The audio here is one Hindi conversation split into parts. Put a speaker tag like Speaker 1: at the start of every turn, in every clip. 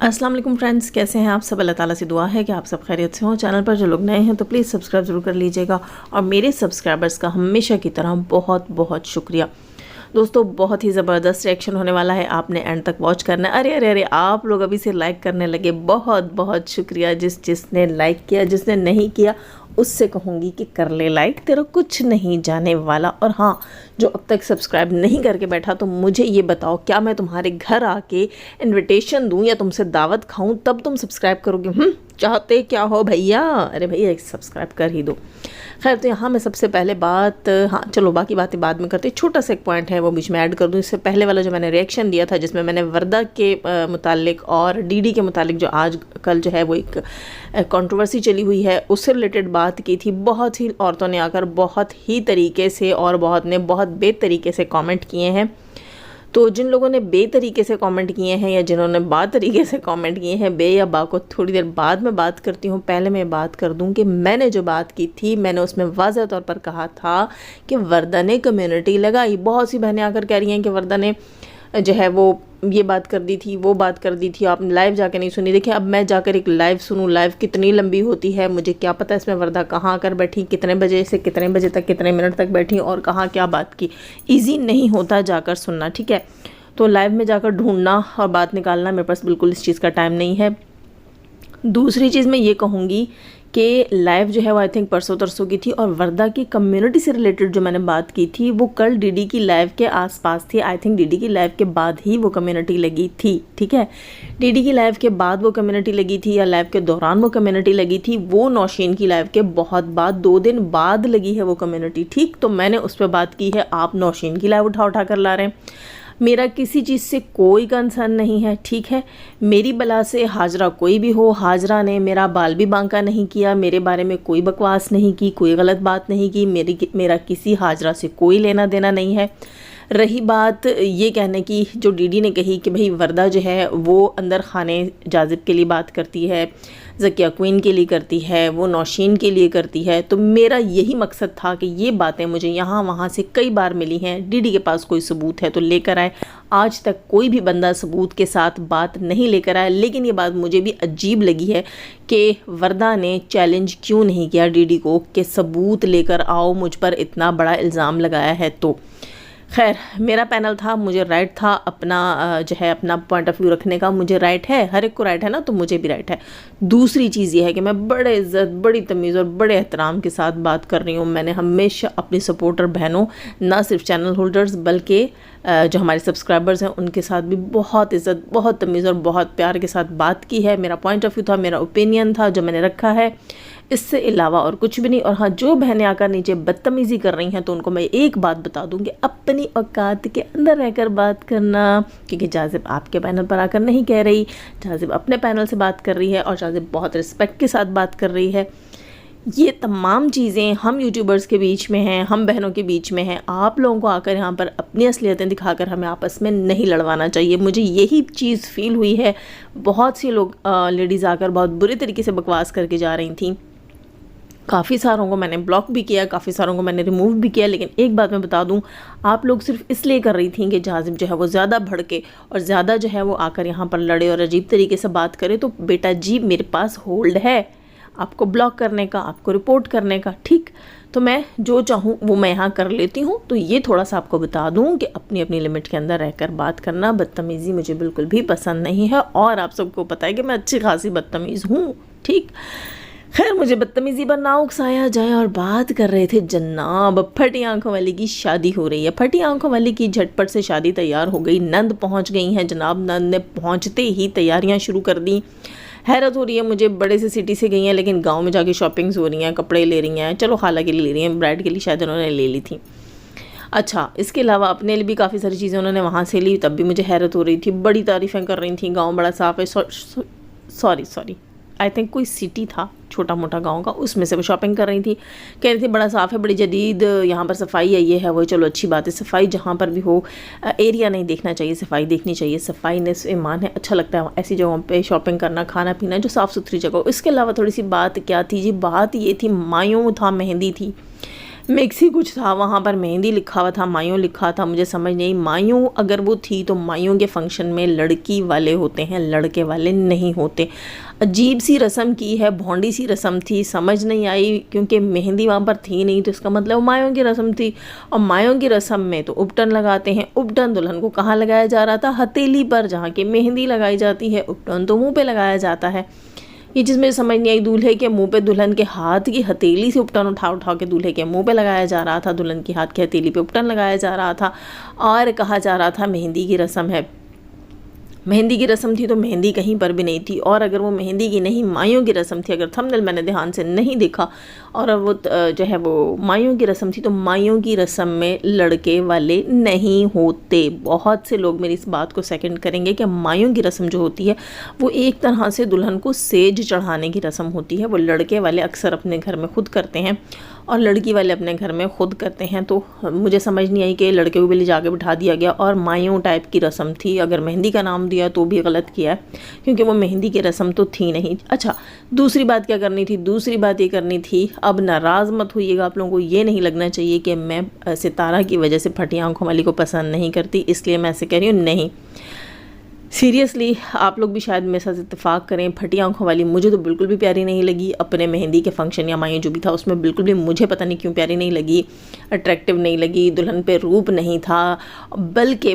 Speaker 1: अस्सलाम वालेकुम फ्रेंड्स, कैसे हैं आप सब। अल्लाह ताला से दुआ है कि आप सब खैरियत से हों। चैनल पर जो लोग नए हैं तो प्लीज़ सब्सक्राइब ज़रूर कर लीजिएगा और मेरे सब्सक्राइबर्स का हमेशा की तरह बहुत बहुत शुक्रिया। दोस्तों, बहुत ही ज़बरदस्त रिएक्शन होने वाला है, आपने एंड तक वॉच करना है। अरे अरे अरे, आप लोग अभी से लाइक करने लगे, बहुत बहुत शुक्रिया। जिसने लाइक किया, जिसने नहीं किया उससे कहूँगी कि कर ले लाइक, तेरा कुछ नहीं जाने वाला। और हाँ, जो अब तक सब्सक्राइब नहीं करके बैठा तो मुझे ये बताओ, क्या मैं तुम्हारे घर आके इनविटेशन दूं या तुमसे दावत खाऊं तब तुम सब्सक्राइब करोगे? चाहते क्या हो भैया? अरे भैया, एक सब्सक्राइब कर ही दो। खैर, तो यहाँ मैं सबसे पहले हाँ चलो, बाकी बातें बाद में करते। छोटा सा एक पॉइंट है वो बीच में ऐड कर दूँ। इससे पहले वाला जो मैंने रिएक्शन दिया था जिसमें मैंने वर्दा के मुतालिक और डीडी के मुतालिक जो आज कल जो है वो एक कंट्रोवर्सी चली हुई है उससे रिलेटेड बात की थी। बहुत ही औरतों ने आकर बहुत ही तरीके से और बहुत ने बहुत बेतरीके से कमेंट किए हैं। तो जिन लोगों ने बेतरीके से कमेंट किए हैं या जिन्होंने बा तरीके से कमेंट किए हैं, बे या बा को थोड़ी देर बाद में बात करती हूँ। पहले मैं बात कर दूँ कि मैंने जो बात की थी, मैंने उसमें वाज़ह तौर पर कहा था कि वर्दा ने कम्युनिटी लगाई। बहुत सी बहनें आकर कह रही हैं कि वर्दा ने जो है वो ये बात कर दी थी, वो बात कर दी थी, आपने लाइव जाके नहीं सुनी। देखिए, अब मैं जाकर एक लाइव सुनूं, लाइव कितनी लंबी होती है मुझे क्या पता इसमें वर्दा कहाँ आकर बैठी, कितने बजे से कितने बजे तक, कितने मिनट तक बैठी और कहाँ क्या बात की। ईजी नहीं होता जाकर सुनना, ठीक है। तो लाइव में जाकर ढूंढना और बात निकालना मेरे पास बिल्कुल इस चीज़ का टाइम नहीं है। दूसरी चीज़ मैं ये कहूँगी कि लाइव जो है वो आई थिंक परसों तरसों की थी और वर्दा की कम्युनिटी से रिलेटेड जो मैंने बात की थी वो कल डीडी की लाइव के आसपास थी। आई थिंक डीडी की लाइव के बाद ही वो कम्युनिटी लगी थी, ठीक है। डीडी की लाइव के बाद वो कम्युनिटी लगी थी या लाइव के दौरान वो कम्युनिटी लगी थी, वो नौशीन की लाइव के बहुत बाद 2 दिन बाद लगी है वो कम्युनिटी, ठीक। तो मैंने उस पर बात की है, आप नौशीन की लाइव उठा कर ला रहे हैं। मेरा किसी चीज़ से कोई कंसर्न नहीं है, ठीक है। मेरी बला से हाजरा कोई भी हो, हाजरा ने मेरा बाल भी बांका नहीं किया, मेरे बारे में कोई बकवास नहीं की, कोई गलत बात नहीं की, मेरा किसी हाजरा से कोई लेना देना नहीं है। रही बात ये कहने की जो डीडी ने कही कि भाई वर्दा जो है वो अंदर खाने जाजिब के लिए बात करती है, ज़किया क्वीन के लिए करती है, वो नौशीन के लिए करती है, तो मेरा यही मकसद था कि ये बातें मुझे यहाँ वहाँ से कई बार मिली हैं। डीडी के पास कोई सबूत है तो लेकर आए। आज तक कोई भी बंदा सबूत के साथ बात नहीं लेकर आया, लेकिन ये बात मुझे भी अजीब लगी है कि वर्दा ने चैलेंज क्यों नहीं किया डीडी को कि सबूत लेकर आओ, मुझ पर इतना बड़ा इल्ज़ाम लगाया है। तो खैर, मेरा पैनल था, मुझे राइट था अपना जो है अपना पॉइंट ऑफ व्यू रखने का, मुझे राइट है, हर एक को राइट है ना, तो मुझे भी राइट है। दूसरी चीज़ ये है कि मैं बड़े इज़्ज़त, बड़ी तमीज़ और बड़े एहतराम के साथ बात कर रही हूँ। मैंने हमेशा अपनी सपोर्टर बहनों, ना सिर्फ चैनल होल्डर्स बल्कि जो हमारे सब्सक्राइबर्स हैं उनके साथ भी बहुत इज़्ज़त, बहुत तमीज़ और बहुत प्यार के साथ बात की है। मेरा पॉइंट ऑफ व्यू था, मेरा ओपिनियन था जो मैंने रखा है, इससे अलावा और कुछ भी नहीं। और हाँ, जो बहनें आकर नीचे बदतमीज़ी कर रही हैं तो उनको मैं एक बात बता दूँगी, अपनी औकात के अंदर रहकर बात करना, क्योंकि जाजिब आपके पैनल पर आकर नहीं कह रही, जाजिब अपने पैनल से बात कर रही है और जाजिब बहुत रिस्पेक्ट के साथ बात कर रही है। ये तमाम चीज़ें हम यूट्यूबर्स के बीच में हैं, हम बहनों के बीच में हैं। आप लोगों को आकर यहाँ पर अपनी असलियतें दिखाकर हमें आपस में नहीं लड़वाना चाहिए। मुझे यही चीज़ फील हुई है। बहुत सी लोग लेडीज़ आकर बहुत बुरे तरीके से बकवास करके जा रही थी। काफ़ी सारों को मैंने ब्लॉक भी किया, काफ़ी सारों को मैंने रिमूव भी किया, लेकिन एक बात मैं बता दूं, आप लोग सिर्फ इसलिए कर रही थी कि जाजिब जो है वो ज़्यादा भड़के और ज़्यादा जो है वो आकर यहाँ पर लड़े और अजीब तरीके से बात करे। तो बेटा जी, मेरे पास होल्ड है आपको ब्लॉक करने का, आपको रिपोर्ट करने का, ठीक। तो मैं जो चाहूँ वो मैं यहाँ कर लेती हूँ। तो ये थोड़ा सा आपको बता दूँ कि अपनी अपनी लिमिट के अंदर रहकर बात करना, बदतमीज़ी मुझे बिल्कुल भी पसंद नहीं है और आप सबको पता है कि मैं अच्छी खासी बदतमीज़ हूँ, ठीक। खैर, मुझे बदतमीज़ी पर ना उकसाया जाए। और बात कर रहे थे जनाब फटी आंखों वाली की शादी हो रही है। फटी आंखों वाली की झटपट से शादी तैयार हो गई, नंद पहुंच गई हैं जनाब। नंद ने पहुंचते ही तैयारियां शुरू कर दी। हैरत हो रही है मुझे, बड़े से सिटी से गई हैं लेकिन गांव में जाके शॉपिंग्स हो रही हैं, कपड़े ले रही हैं। चलो, खाला के लिए ले रही हैं, ब्राइड के लिए शायद उन्होंने ले ली थी। अच्छा, इसके अलावा अपने लिए भी काफ़ी सारी चीज़ें उन्होंने वहाँ से ली, तब भी मुझे हैरत हो रही थी। बड़ी तारीफ़ें कर रही थी, गाँव बड़ा साफ़ है। सॉरी आई थिंक कोई सिटी था छोटा मोटा गांव का, उसमें से वो शॉपिंग कर रही थी। कह रही थी बड़ा साफ़ है, बड़ी जदीद यहाँ पर सफाई है, ये है वो। चलो, अच्छी बात है, सफाई जहाँ पर भी हो, एरिया नहीं देखना चाहिए, सफाई देखनी चाहिए। सफाई ने ईमान है, अच्छा लगता है ऐसी जगहों पे शॉपिंग करना, खाना पीना जो साफ़ सुथरी जगह हो। इसके अलावा थोड़ी सी बात क्या थी जी, बात ये थी मायूं था, मेहंदी थी। मिक्स ही कुछ था, वहाँ पर मेहंदी लिखा हुआ था, मायूं लिखा था, मुझे समझ नहीं। मायूं अगर वो थी तो मायूं के फंक्शन में लड़की वाले होते हैं, लड़के वाले नहीं होते। अजीब सी रस्म की है, भोंडी सी रस्म थी, समझ नहीं आई, क्योंकि मेहंदी वहाँ पर थी नहीं तो इसका मतलब मायों की रस्म थी। और मायों की रस्म में तो उपटन लगाते हैं। उपटन दुल्हन को कहाँ लगाया जा रहा था? हथेली पर, जहाँ की मेहंदी लगाई जाती है। उपटन तो मुँह पे लगाया जाता है। ये चीज़ मुझे समझ नहीं आई। दूल्हे के मुंह पे दुल्हन के हाथ की हथेली से उपटन उठा उठा के दूल्हे के मुंह पे लगाया जा रहा था, दुल्हन की हाथ की हथेली पे उपटन लगाया जा रहा था और कहा जा रहा था मेहंदी की रस्म है। मेहंदी की रस्म थी तो मेहंदी कहीं पर भी नहीं थी। और अगर वो मेहंदी की नहीं मायों की रस्म थी, अगर थंबनेल मैंने ध्यान से नहीं देखा, और वो जो है वो मायों की रस्म थी, तो मायों की रस्म में लड़के वाले नहीं होते। बहुत से लोग मेरी इस बात को सेकंड करेंगे कि मायों की रस्म जो होती है वो एक तरह से दुल्हन को सेज चढ़ाने की रस्म होती है। वो लड़के वाले अक्सर अपने घर में खुद करते हैं और लड़की वाले अपने घर में खुद करते हैं। तो मुझे समझ नहीं आई कि लड़के को भी ले जाके बिठा दिया गया और मायों टाइप की रस्म थी। अगर मेहंदी का नाम दिया तो भी गलत किया है, क्योंकि वो मेहंदी की रस्म तो थी नहीं। अच्छा, दूसरी बात क्या करनी थी? दूसरी बात ये करनी थी, अब नाराज़ मत होइएगा, आप लोगों को ये नहीं लगना चाहिए कि मैं सितारा की वजह से फटी आंखों वाली को पसंद नहीं करती, इसलिए मैं ऐसे कह रही हूँ। नहीं, सीरियसली आप लोग भी शायद मेरे साथ इत्तेफाक करें, फटी आंखों वाली मुझे तो बिल्कुल भी प्यारी नहीं लगी। अपने मेहंदी के फंक्शन या मायूं जो भी था उसमें बिल्कुल भी मुझे पता नहीं क्यों प्यारी नहीं लगी, अट्रैक्टिव नहीं लगी, दुल्हन पे रूप नहीं था। बल्कि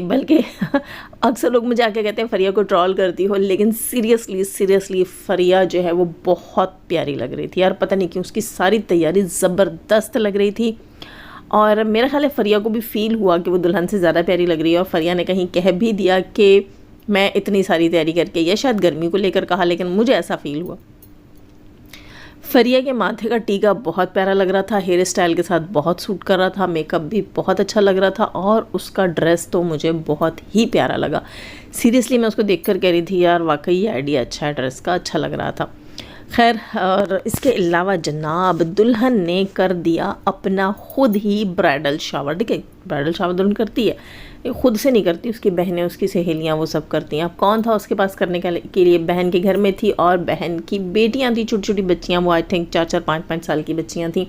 Speaker 1: अक्सर लोग मुझे आके कहते हैं फरिया को ट्रोल करती हो, लेकिन सीरियसली फरिया जो है वो बहुत प्यारी लग रही थी यार। पता नहीं क्यों उसकी सारी तैयारी ज़बरदस्त लग रही थी और मेरा ख्याल है फरिया को भी फील हुआ कि वो दुल्हन से ज़्यादा प्यारी लग रही है। और फरिया ने कहीं कह भी दिया कि मैं इतनी सारी तैयारी करके, या शायद गर्मी को लेकर कहा, लेकिन मुझे ऐसा फील हुआ। फरिया के माथे का टीका बहुत प्यारा लग रहा था, हेयर स्टाइल के साथ बहुत सूट कर रहा था, मेकअप भी बहुत अच्छा लग रहा था और उसका ड्रेस तो मुझे बहुत ही प्यारा लगा। सीरियसली मैं उसको देखकर कह रही थी यार वाकई ये आइडिया अच्छा है, ड्रेस का अच्छा लग रहा था। खैर, और इसके अलावा जनाब दुल्हन ने कर दिया अपना खुद ही ब्राइडल शावर। देखिए, ब्राइडल शावर दुल्हन करती है, ये खुद से नहीं करती, उसकी बहनें, उसकी सहेलियां वो सब करती हैं। अब कौन था उसके पास करने के लिए? बहन के घर में थी और बहन की बेटियां थी, छोटी छोटी बच्चियां, वो आई थिंक 4-4, 5-5 साल की बच्चियां थी।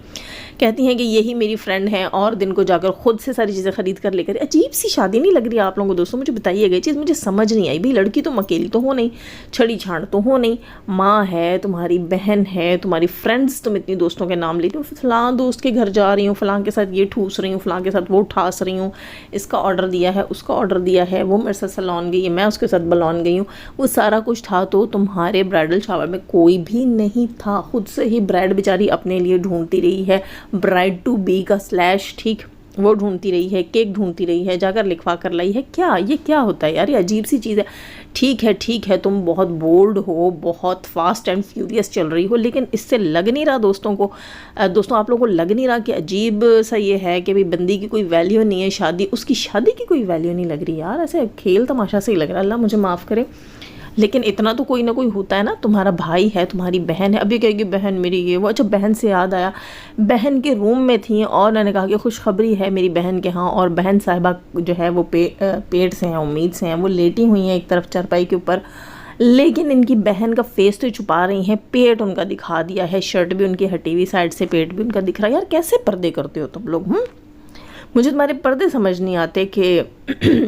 Speaker 1: कहती हैं कि यही मेरी फ्रेंड है और दिन को जाकर खुद से सारी चीज़ें खरीद कर लेकर। अजीब सी शादी नहीं लग रही आप लोगों को दोस्तों? मुझे बताइएगा, ये चीज़ मुझे समझ नहीं आई। भाई लड़की तुम अकेली तो हो नहीं, छड़ी छाड़ तो हो नहीं, माँ है, तुम्हारी बहन है, तुम्हारी फ्रेंड्स, तुम इतनी दोस्तों के नाम लेती हो, फलां दोस्त के घर जा रही हूँ, फलां के साथ ये ठूस रही हूँ, फलां के साथ वो ठास रही हूँ, इसका ऑर्डर दिया है, उसका ऑर्डर दिया है, वो मेरे साथ सैलून गई है, मैं उसके साथ बलौन गई हूँ, वो सारा कुछ था। तो तुम्हारे ब्राइडल शावर में कोई भी नहीं था, खुद से ही ब्राइड बेचारी अपने लिए ढूंढती रही है, ब्राइड टू बी का स्लैश, ठीक, वो ढूंढती रही है, केक ढूंढती रही है, जाकर लिखवा कर लाई है। क्या ये क्या होता है यार? ये अजीब सी चीज़ है। ठीक है, तुम बहुत बोल्ड हो, बहुत फास्ट एंड फ्यूरियस चल रही हो, लेकिन इससे लग नहीं रहा दोस्तों आप लोगों को लग नहीं रहा कि अजीब सा ये है कि भाई बंदी की कोई वैल्यू नहीं है, शादी, उसकी शादी की कोई वैल्यू नहीं लग रही यार। ऐसे खेल तमाशा से ही लग रहा है, अल्लाह मुझे माफ़ करे। लेकिन इतना तो कोई ना कोई होता है ना, तुम्हारा भाई है, तुम्हारी बहन है, अभी कहेगी बहन मेरी ये वो। अच्छा, बहन से याद आया, बहन के रूम में थी और मैंने कहा कि खुशखबरी है मेरी बहन के यहाँ, और बहन साहिबा जो है वो पेट से हैं, उम्मीद से हैं, वो लेटी हुई हैं एक तरफ चारपाई के ऊपर, लेकिन इनकी बहन का फेस तो छुपा रही हैं, पेट उनका दिखा दिया है, शर्ट भी उनकी हटी हुई साइड से, पेट भी उनका दिख रहा है। यार कैसे पर्दे करते हो तुम लोग? मुझे तुम्हारे पर्दे समझ नहीं आते कि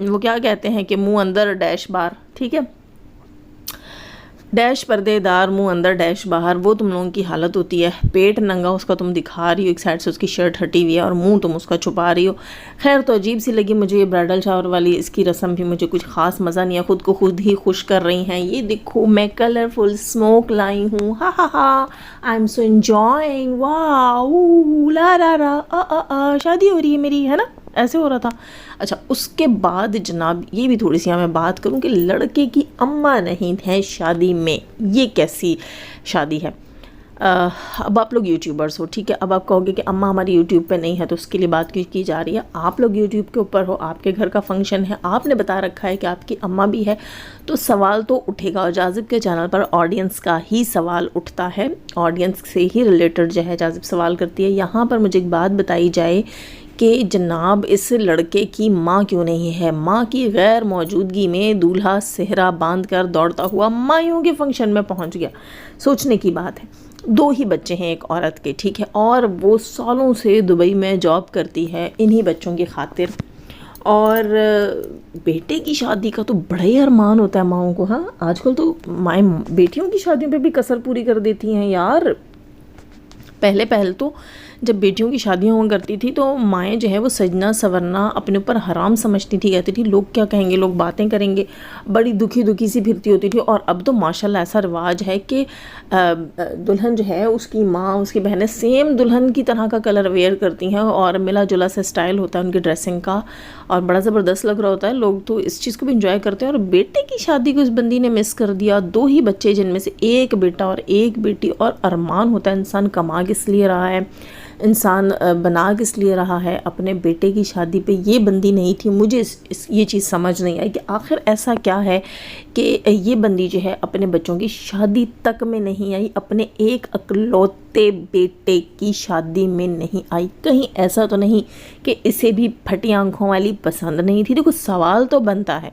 Speaker 1: वो क्या कहते हैं कि मुंह अंदर डैश बाहर, ठीक है, डैश पर्देदार, मुंह अंदर डैश बाहर, वो तुम लोगों की हालत होती है। पेट नंगा उसका तुम दिखा रही हो, एक साइड से उसकी शर्ट हटी हुई है और मुंह तुम उसका छुपा रही हो। खैर, तो अजीब सी लगी मुझे ये ब्राइडल शावर वाली इसकी रस्म भी, मुझे कुछ खास मज़ा नहीं है। खुद को खुद ही खुश कर रही हैं, ये देखो मैं कलरफुल स्मोक लाई हूँ, हा, आई एम सो एंजॉयिंग, वाह ला रा, शादी हो रही है मेरी, है ना, ऐसे हो रहा था। अच्छा, उसके बाद जनाब ये भी थोड़ी सी मैं बात करूं कि लड़के की अम्मा नहीं है शादी में, ये कैसी शादी है? अब आप लोग यूट्यूबर्स हो, ठीक है, अब आप कहोगे कि अम्मा हमारी यूट्यूब पे नहीं है तो उसके लिए बात क्यों की जा रही है? आप लोग यूट्यूब के ऊपर हो, आपके घर का फंक्शन है, आपने बता रखा है कि आपकी अम्मा भी है, तो सवाल तो उठेगा। और जाजिब के चैनल पर ऑडियंस का ही सवाल उठता है, ऑडियंस से ही रिलेटेड जो है जाजिब सवाल करती है। यहाँ पर मुझे एक बात बताई जाए कि जनाब इस लड़के की माँ क्यों नहीं है? माँ की गैर मौजूदगी में दूल्हा सेहरा बांध कर दौड़ता हुआ मायूं के फंक्शन में पहुँच गया। सोचने की बात है। 2 ही बच्चे हैं एक औरत के, ठीक है, और वो सालों से दुबई में जॉब करती है इन्हीं बच्चों की खातिर। और बेटे की शादी का तो बड़ा ही अरमान होता है माओं को। हाँ, आजकल तो माएँ बेटियों की शादियों पे भी कसर पूरी कर देती हैं यार। पहले तो जब बेटियों की शादियाँ हुआ करती थी तो माएँ जो है वो सजना संवरना अपने ऊपर हराम समझती थी, कहती थी लोग क्या कहेंगे, लोग बातें करेंगे, बड़ी दुखी सी फिरती होती थी। और अब तो माशाल्लाह ऐसा रिवाज है कि दुल्हन जो है उसकी माँ उसकी बहनें सेम दुल्हन की तरह का कलर वेयर करती हैं और मिला जुला सा स्टाइल होता है उनकी ड्रेसिंग का और बड़ा ज़बरदस्त लग रहा होता है। लोग तो इस चीज़ को भी इंजॉय करते हैं। और बेटे की शादी को इस बंदी ने मिस कर दिया। 2 ही बच्चे जिनमें से एक बेटा और एक बेटी, और अरमान होता है इंसान कमा किस लिए रहा है, इंसान बना किस लिए रहा है अपने बेटे की शादी पे। ये बंदी नहीं थी। मुझे ये चीज़ समझ नहीं आई कि आखिर ऐसा क्या है कि ये बंदी जो है अपने बच्चों की शादी तक में नहीं आई, अपने एक अकलौते बेटे की शादी में नहीं आई। कहीं ऐसा तो नहीं कि इसे भी फटी आंखों वाली पसंद नहीं थी। देखो सवाल तो बनता है,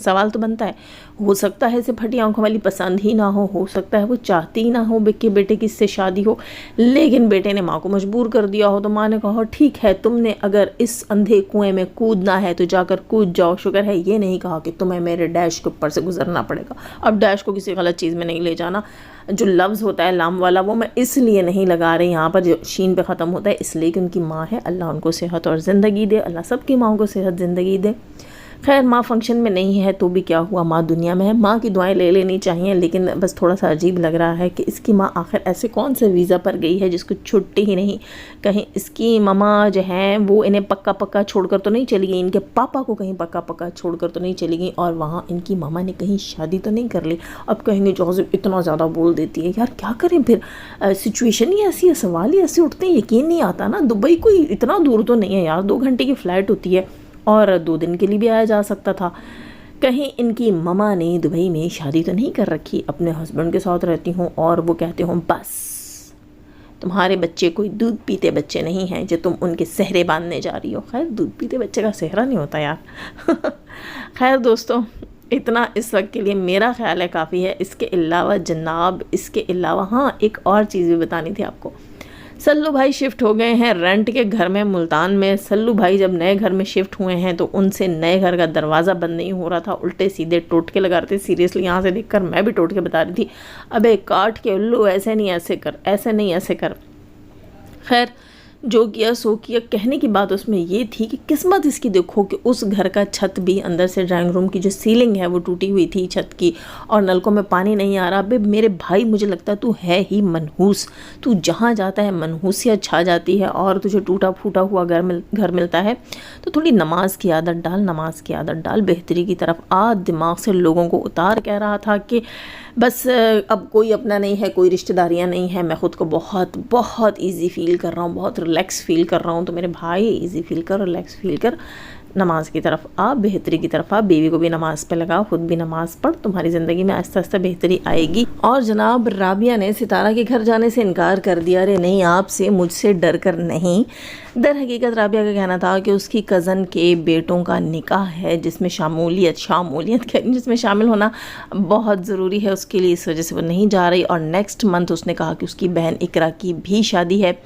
Speaker 1: सवाल तो बनता है। हो सकता है इसे फटी आंखों वाली पसंद ही ना हो सकता है वो चाहती ही ना हो कि बेटे की इससे शादी हो, लेकिन बेटे ने माँ को मजबूर कर दिया हो। तो माँ ने कहा ठीक है, तुमने अगर इस अंधे कुएं में कूदना है तो जाकर कूद जाओ। शुक्र है ये नहीं कहा कि तुम्हें मेरे डैश के ऊपर से गुजरना पड़ेगा। अब डैश को किसी गलत चीज़ में नहीं ले जाना। जो लफ्ज़ होता है लाम वाला वो मैं इसलिए नहीं लगा रही यहाँ पर, जो शीन पे ख़त्म होता है, इसलिए कि उनकी माँ है। अल्लाह उनको सेहत और ज़िंदगी दे, अल्लाह सबकी माँओं को सेहत ज़िंदगी दे। खैर माँ फंक्शन में नहीं है तो भी क्या हुआ, माँ दुनिया में है, माँ की दुआएं ले लेनी चाहिए। लेकिन बस थोड़ा सा अजीब लग रहा है कि इसकी माँ आखिर ऐसे कौन से वीज़ा पर गई है जिसको छुट्टी ही नहीं। कहीं इसकी ममा जो हैं वो इन्हें पक्का पक्का छोड़कर तो नहीं चली गई, इनके पापा को कहीं पक्का पक्का छोड़कर तो नहीं चली गई, और वहाँ इनकी मामा ने कहीं शादी तो नहीं कर ली। अब कहेंगे जोज़िब इतना ज़्यादा बोल देती है। यार क्या करें फिर, सिचुएशन ही ऐसी है, सवाल ही ऐसे उठते हैं, यकीन नहीं आता ना। दुबई कोई इतना दूर तो नहीं है यार, 2 घंटे की फ़्लाइट होती है और 2 दिन के लिए भी आया जा सकता था। कहीं इनकी ममा ने दुबई में शादी तो नहीं कर रखी, अपने हस्बैंड के साथ रहती हूँ और वो कहते हों बस तुम्हारे बच्चे कोई दूध पीते बच्चे नहीं हैं जो तुम उनके सेहरे बांधने जा रही हो। खैर दूध पीते बच्चे का सेहरा नहीं होता यार। खैर दोस्तों, इतना इस वक्त के लिए मेरा ख्याल है काफ़ी है। इसके अलावा जनाब, इसके अलावा हाँ एक और चीज़ भी बतानी थी आपको। सल्लू भाई शिफ्ट हो गए हैं रेंट के घर में मुल्तान में। सल्लू भाई जब नए घर में शिफ्ट हुए हैं तो उनसे नए घर का दरवाज़ा बंद नहीं हो रहा था, उल्टे सीधे टोटके लगा रहे थे। सीरियसली यहाँ से देखकर मैं भी टोटके बता रही थी, अबे काट के उल्लू, ऐसे नहीं ऐसे कर, ऐसे नहीं ऐसे कर। खैर जो किया सो किया। कहने की बात उसमें ये थी कि किस्मत इसकी देखो कि उस घर का छत भी अंदर से ड्राइंग रूम की जो सीलिंग है वो टूटी हुई थी छत की, और नलकों में पानी नहीं आ रहा। बे मेरे भाई मुझे लगता है तू है ही मनहूस, तू जहाँ जाता है मनहूसियत छा जाती है, और तुझे टूटा फूटा हुआ घर मिलता है तो थोड़ी नमाज की आदत डाल, नमाज की आदत डाल, बेहतरी की तरफ आ। दिमाग से लोगों को उतार। कह रहा था कि बस अब कोई अपना नहीं है, कोई रिश्तेदारियां नहीं है, मैं ख़ुद को बहुत बहुत ईजी फील कर रहा हूँ, बहुत रिलैक्स फील कर रहा हूँ। तो मेरे भाई ईजी फील कर, रिलैक्स फील कर, नमाज की तरफ आ, बेहतरी की तरफ आ, बीवी को भी नमाज पे लगा, खुद भी नमाज पढ़, तुम्हारी ज़िंदगी में आहिस्ता आहिस्ता बेहतरी आएगी। और जनाब राबिया ने सितारा के घर जाने से इनकार कर दिया। अरे नहीं, आपसे मुझसे डर कर नहीं। दर हकीकत राबिया का कहना था कि उसकी कज़न के बेटों का निकाह है जिसमें जिसमें शामिल होना बहुत ज़रूरी है उसके लिए, इस वजह से वो नहीं जा रही। और नेक्स्ट मंथ उसने कहा कि उसकी बहन इकरा की भी शादी है,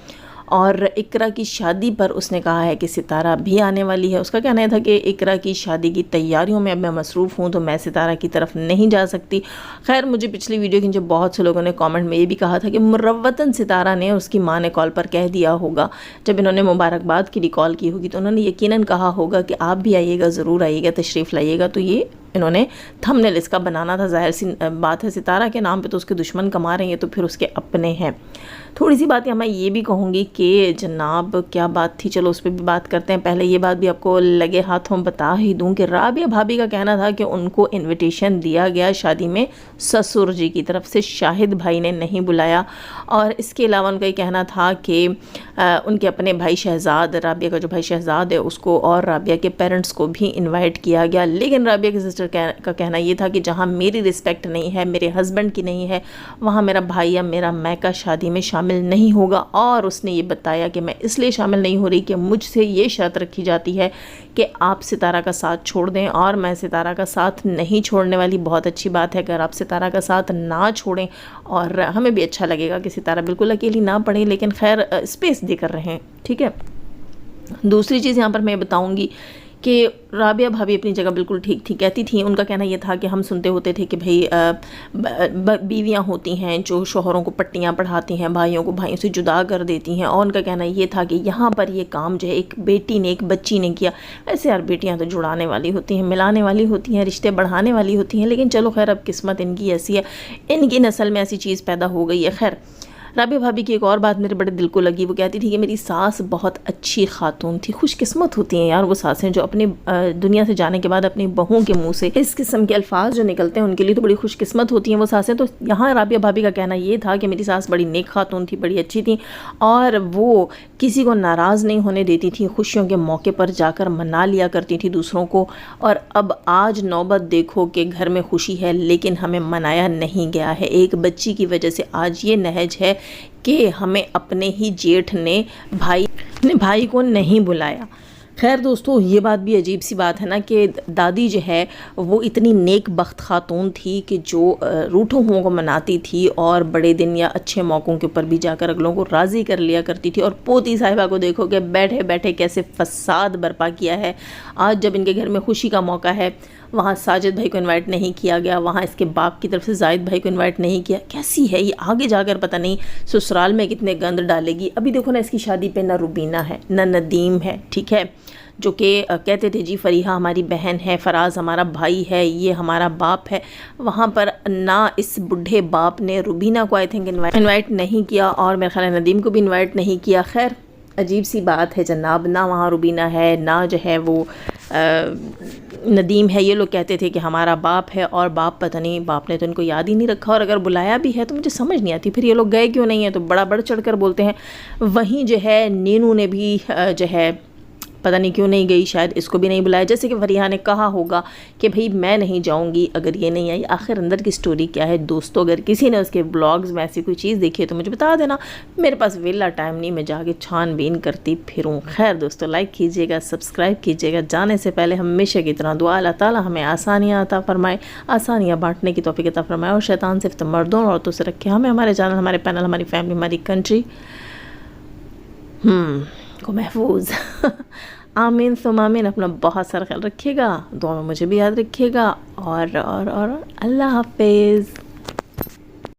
Speaker 1: और इकरा की शादी पर उसने कहा है कि सितारा भी आने वाली है। उसका कहना था कि इकरा की शादी की तैयारियों में अब मैं मसरूफ़ हूँ तो मैं सितारा की तरफ नहीं जा सकती। खैर मुझे पिछली वीडियो के नीचे बहुत से लोगों ने कमेंट में ये भी कहा था कि मुरव्वतन सितारा ने, उसकी माँ ने कॉल पर कह दिया होगा, जब इन्होंने मुबारकबाद के लिए कॉल की होगी तो उन्होंने यकीनन कहा होगा कि आप भी आइएगा, ज़रूर आइएगा, तशरीफ़ लाइएगा। तो ये इन्होंने थंबनेल इसका बनाना था। ज़ाहिर सी बात है, सितारा के नाम पे तो उसके दुश्मन कमा रहे हैं, तो फिर उसके अपने हैं। थोड़ी सी बात मैं ये भी कहूँगी कि जनाब क्या बात थी, चलो उस पर भी बात करते हैं। पहले ये बात भी आपको लगे हाथों बता ही दूँ कि राबिया भाभी का कहना था कि उनको इन्विटेशन दिया गया शादी में ससुर जी की तरफ से, शाहिद भाई ने नहीं बुलाया। और इसके अलावा उनका ये कहना था कि उनके अपने भाई शहजाद, राबिया का जो भाई शहजाद है उसको और राबिया के पेरेंट्स को भी इन्वाइट किया गया, लेकिन राबिया के सिस्टर डॉक्टर का कहना ये था कि जहाँ मेरी रिस्पेक्ट नहीं है, मेरे हस्बैंड की नहीं है, वहाँ मेरा भाई या मेरा मैका शादी में शामिल नहीं होगा। और उसने ये बताया कि मैं इसलिए शामिल नहीं हो रही कि मुझसे ये शर्त रखी जाती है कि आप सितारा का साथ छोड़ दें, और मैं सितारा का साथ नहीं छोड़ने वाली। बहुत अच्छी बात है, अगर आप सितारा का साथ ना छोड़ें और हमें भी अच्छा लगेगा कि सितारा बिल्कुल अकेली ना पड़े, लेकिन खैर स्पेस देकर रहें, ठीक है। दूसरी चीज़ यहाँ पर मैं बताऊँगी कि राबिया भाभी अपनी जगह बिल्कुल ठीक थी, कहती थी। उनका कहना ये था कि हम सुनते होते थे कि भाई बीवियाँ होती हैं जो शोहरों को पट्टियाँ पढ़ाती हैं, भाइयों को भाइयों से जुदा कर देती हैं। और उनका कहना ये था कि यहाँ पर ये काम जो है एक बेटी ने, एक बच्ची ने किया। ऐसे यार बेटियाँ तो जुड़ाने वाली होती हैं, मिलाने वाली होती हैं, रिश्ते बढ़ाने वाली होती हैं, लेकिन चलो खैर अब किस्मत इनकी ऐसी है, इनकी नस्ल में ऐसी चीज़ पैदा हो गई है। खैर राबिया भाभी की एक और बात मेरे बड़े दिल को लगी। वो कहती थी कि मेरी सास बहुत अच्छी खातून थी। खुशकिस्मत होती हैं यार वो सासें जो अपनी दुनिया से जाने के बाद अपनी बहू के मुंह से इस किस्म के अल्फाज जो निकलते हैं, उनके लिए तो बड़ी खुशकिस्मत होती हैं वो सासें। तो यहाँ राबिया भाभी का कहना ये था कि मेरी सास बड़ी नेक खातून थी, बड़ी अच्छी थी, और वो किसी को नाराज़ नहीं होने देती थी, खुशियों के मौके पर जाकर मना लिया करती थी दूसरों को। और अब आज नौबत देखो कि घर में खुशी है लेकिन हमें मनाया नहीं गया है। एक बच्ची की वजह से आज ये नहज है कि हमें अपने ही जेठ ने भाई को नहीं बुलाया। खैर दोस्तों, ये बात भी अजीब सी बात है ना कि दादी जो है वो इतनी नेक बख्त खातून थी कि जो रूठों हुओं को मनाती थी और बड़े दिन या अच्छे मौक़ों के ऊपर भी जाकर अगलों को राज़ी कर लिया करती थी। और पोती साहिबा को देखो कि बैठे बैठे कैसे फसाद बर्पा किया है। आज जब इनके घर में खुशी का मौका है, वहाँ साजिद भाई को इनवाइट नहीं किया गया, वहाँ इसके बाप की तरफ से जाहिद भाई को इनवाइट नहीं किया। कैसी है ये, आगे जाकर पता नहीं ससुराल में कितने गंद डालेगी। अभी देखो ना, इसकी शादी पे ना रुबीना है ना नदीम है, ठीक है, जो कि कहते थे जी फरीहा हमारी बहन है, फराज हमारा भाई है, ये हमारा बाप है। वहाँ पर ना इस बूढ़े बाप ने रुबीना को आई थिंक इनवाइट नहीं किया, और मेरे ख्याल नदीम को भी इनवाइट नहीं किया। खैर अजीब सी बात है जनाब, ना वहाँ रुबीना है ना जो है वो नदीम है। ये लोग कहते थे कि हमारा बाप है, और बाप पता नहीं, बाप ने तो इनको याद ही नहीं रखा। और अगर बुलाया भी है तो मुझे समझ नहीं आती फिर ये लोग गए क्यों नहीं है, तो बड़ा बढ़ चढ़ कर बोलते हैं। वहीं जो है नीनू ने भी जो है पता नहीं क्यों नहीं गई, शायद इसको भी नहीं बुलाया। जैसे कि फरीहा ने कहा होगा कि भाई मैं नहीं जाऊंगी अगर ये नहीं आई। आखिर अंदर की स्टोरी क्या है दोस्तों? अगर किसी ने उसके ब्लॉग्स में ऐसी कोई चीज़ देखी है तो मुझे बता देना। मेरे पास वेला टाइम नहीं, मैं जाके छानबीन करती फिरूँ। खैर दोस्तों, लाइक कीजिएगा, सब्सक्राइब कीजिएगा। जाने से पहले हमेशा की तरह दुआ, अल्लाह ताला हमें आसानियाँ अता फरमाए, आसानियाँ बांटने की तौफीक अता फरमाए, और शैतान सिर्फ मर्दों और औरतों से रखे। हमें, हमारे चैनल, हमारे पैनल, हमारी फैमिली, हमारी कंट्री को महफूज आमीन सुम आमीन। अपना बहुत सारा ख्याल रखिएगा, दुआ में मुझे भी याद रखिएगा, और अल्लाह हाफिज़।